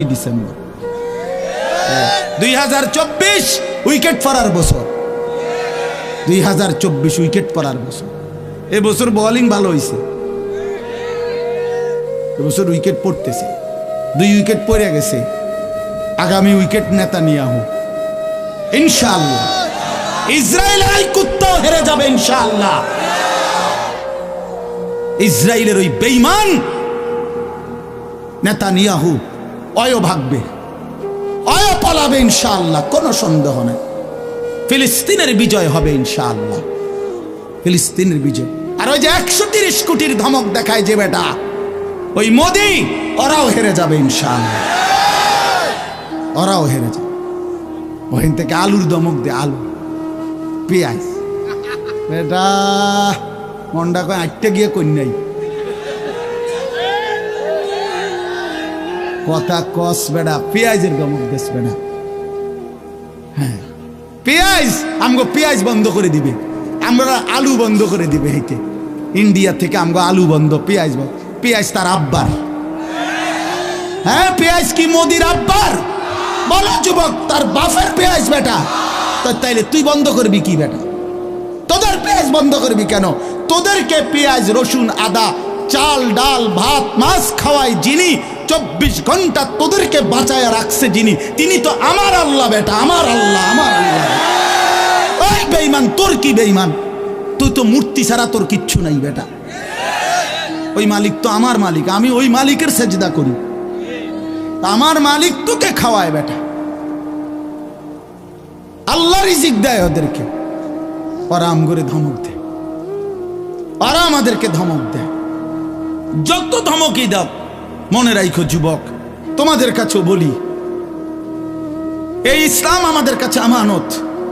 December 2024 wicket পড়ার বছর, 2024 wicket পড়ার বছর। এবছর বোলিং ভালো হয়েছে, এবছর উইকেট পড়তেছে, 2 উইকেট পড়ে গেছে। আগামী উইকেট নেতানিয়াহু ইনশাআল্লাহ। ইসরায়েলের এই কুত্তাও হেরে যাবে ইনশাআল্লাহ। ইসরায়েলের ওই বেঈমান নেতানিয়াহু অয় ভাগবে, অয় পালাবে ইনশাআল্লাহ, কোনো সন্দেহ নেই। ফিলিস্তিনের বিজয় হবে ইনশাআল্লাহ, ফিলিস্তিনের বিজয়। আর ওই যে 130 কোটির ধমক দেখায় যে বেটা, ওই মোদি, ওরাও হেরে যাবে ইনশাআল্লাহ, ওরাও হেরে যাবে। ওখান থেকে আলুর ধমক দে, আলু পেঁয়াজ বেটা মন্ডা কয় আটটা গিয়ে কন্যাই কথা কস বেড়া, পেঁয়াজের ধমক দেশ বেড়া। হ্যাঁ পেঁয়াজ, আমগো পেঁয়াজ বন্ধ করে দিবে, আমরা আলু বন্ধ করে দিবে। হেঁটে ইন্ডিয়া থেকে আমগো আলু বন্ধ, পেঁয়াজ বন্ধ। পেঁয়াজ তার আব্বার। হ্যাঁ পেঁয়াজ কি মোদির আব্বার? বলো যুবক, তার বাপের পেঁয়াজ বেটা। তো তাইলে তুই বন্ধ করবি কি বেটা? তোদের পেঁয়াজ বন্ধ করবি কেন? তোদেরকে পেঁয়াজ রসুন আদা চাল ডাল ভাত মাছ খাওয়াই যিনি, 24 ঘন্টা তোদেরকে বাঁচায় রাখছে যিনি, তিনি তো আমার আল্লাহ বেটা, আমার আল্লাহ, আমার আল্লাহ। ওই বেঈমান, তোর কি বেঈমান? তুই তো মূর্তি ছাড়া তোর কিচ্ছু নাই বেটা। ওই মালিক তো আমার মালিক, আমি ওই মালিকের সেজদা করি, আমার মালিক তোকে খাওয়ায় বেটা। আল্লাহ রিজিক দেয় ওদেরকে, ওরা আম করে ধমক দেয়, ওরা আমাদেরকে ধমক দেয়। যত ধমকই দাও, মনে রাখো যুবক, তোমাদের কাছেও বলি, এই ইসলাম আমাদের কাছে আমানত।